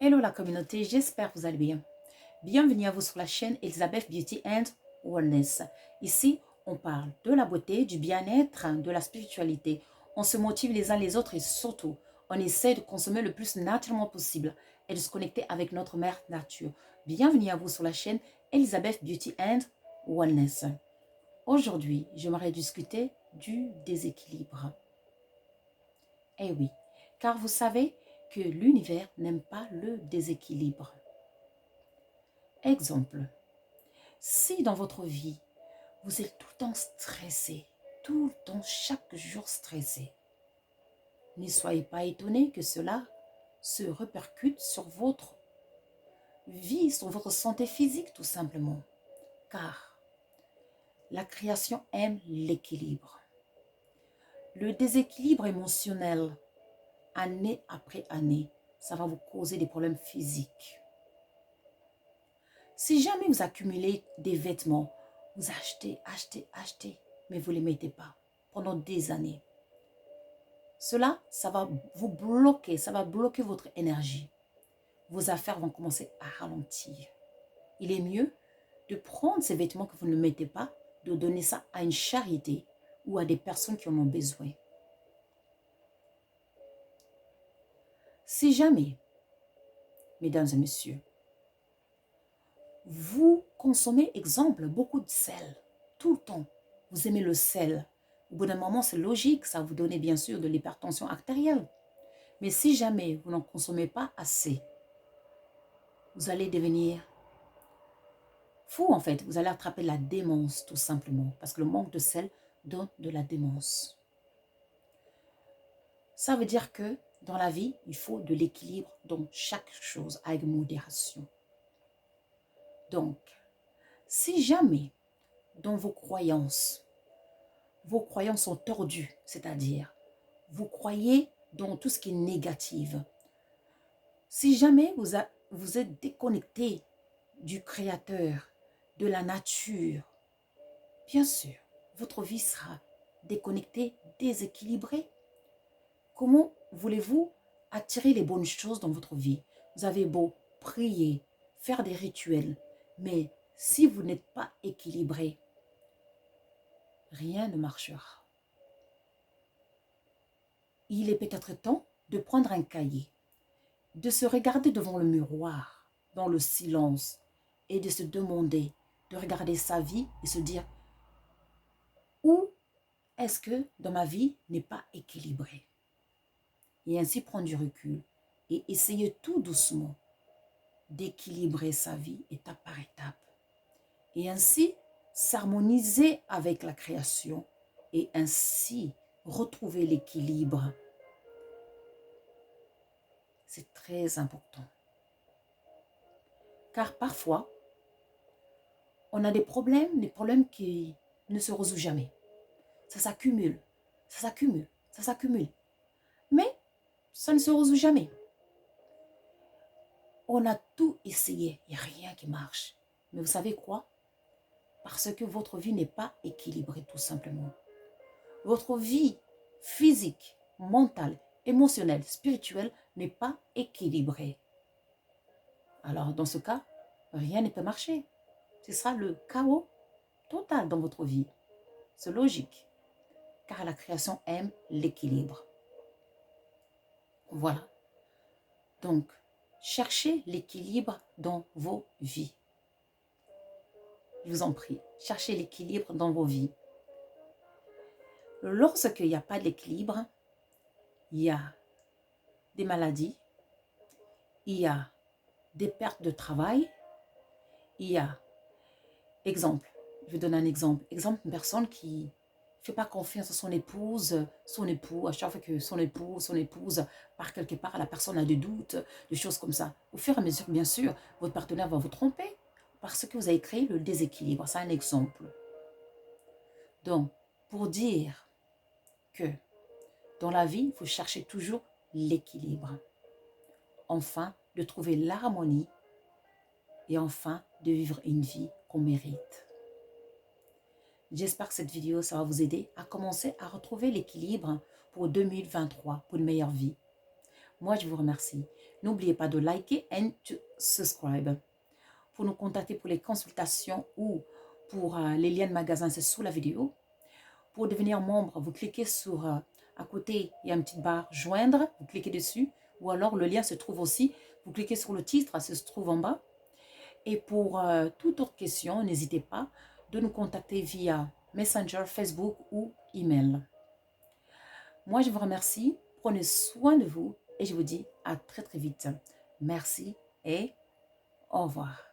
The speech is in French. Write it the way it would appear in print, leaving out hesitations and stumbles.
Hello la communauté, j'espère que vous allez bien. Bienvenue à vous sur la chaîne Elizabeth Beauty and Wellness. Ici, on parle de la beauté, du bien-être, de la spiritualité. On se motive les uns les autres et surtout, on essaie de consommer le plus naturellement possible et de se connecter avec notre mère nature. Bienvenue à vous sur la chaîne Elizabeth Beauty and Wellness. Aujourd'hui, j'aimerais discuter du déséquilibre. Eh oui, car vous savez que l'univers n'aime pas le déséquilibre. Exemple, si dans votre vie, vous êtes tout le temps stressé, tout le temps, chaque jour stressé, ne soyez pas étonné que cela se répercute sur votre vie, sur votre santé physique tout simplement. Car la création aime l'équilibre. Le déséquilibre émotionnel, année après année, ça va vous causer des problèmes physiques. Si jamais vous accumulez des vêtements, vous achetez, mais vous ne les mettez pas pendant des années. Cela, ça va vous bloquer, ça va bloquer votre énergie. Vos affaires vont commencer à ralentir. Il est mieux de prendre ces vêtements que vous ne mettez pas, de donner ça à une charité ou à des personnes qui en ont besoin. Si jamais, mesdames et messieurs, vous consommez, exemple, beaucoup de sel, tout le temps, vous aimez le sel, au bout d'un moment, c'est logique, ça va vous donner bien sûr de l'hypertension artérielle. Mais si jamais vous n'en consommez pas assez, vous allez devenir fou en fait. Vous allez attraper la démence tout simplement. Parce que le manque de sel donne de la démence. Ça veut dire que dans la vie, il faut de l'équilibre dans chaque chose avec modération. Donc, si jamais dans vos croyances sont tordues, c'est-à-dire vous croyez dans tout ce qui est négatif, si jamais vous êtes déconnecté du Créateur, de la nature, bien sûr, votre vie sera déconnectée, déséquilibrée. Comment voulez-vous attirer les bonnes choses dans votre vie? Vous avez beau prier, faire des rituels, mais si vous n'êtes pas équilibré, rien ne marchera. Il est peut-être temps de prendre un cahier, de se regarder devant le miroir, dans le silence, et de se demander, de regarder sa vie et se dire où est-ce que dans ma vie n'est pas équilibré? Et ainsi prendre du recul et essayer tout doucement d'équilibrer sa vie étape par étape. Et ainsi s'harmoniser avec la création et ainsi retrouver l'équilibre. C'est très important. Car parfois, on a des problèmes qui ne se résolvent jamais. Ça s'accumule, ça s'accumule, ça s'accumule. Mais ça ne se résout jamais. On a tout essayé, il n'y a rien qui marche. Mais vous savez quoi? Parce que votre vie n'est pas équilibrée tout simplement. Votre vie physique, mentale, émotionnelle, spirituelle n'est pas équilibrée. Alors dans ce cas, rien ne peut marcher. Ce sera le chaos total dans votre vie. C'est logique, car la création aime l'équilibre. Voilà. Donc, cherchez l'équilibre dans vos vies. Je vous en prie, cherchez l'équilibre dans vos vies. Lorsqu'il n'y a pas d'équilibre, il y a des maladies, il y a des pertes de travail, il y a, exemple, je vais donner un exemple, une personne qui ne fait pas confiance à son époux, à chaque fois que son épouse part quelque part, la personne a des doutes, des choses comme ça. Au fur et à mesure, bien sûr, votre partenaire va vous tromper parce que vous avez créé le déséquilibre. C'est un exemple. Donc, pour dire que dans la vie, il faut chercher toujours l'équilibre. Enfin, de trouver l'harmonie et enfin, de vivre une vie qu'on mérite. J'espère que cette vidéo, ça va vous aider à commencer à retrouver l'équilibre pour 2023, pour une meilleure vie. Moi, je vous remercie. N'oubliez pas de liker and to subscribe. Pour nous contacter pour les consultations ou pour les liens de magasin, c'est sous la vidéo. Pour devenir membre, vous cliquez sur, à côté, il y a une petite barre joindre, vous cliquez dessus, ou alors le lien se trouve aussi, vous cliquez sur le titre, ça se trouve en bas. Et pour toute autre question, n'hésitez pas de nous contacter via Messenger, Facebook ou email. Moi, je vous remercie, prenez soin de vous et je vous dis à très très vite. Merci et au revoir.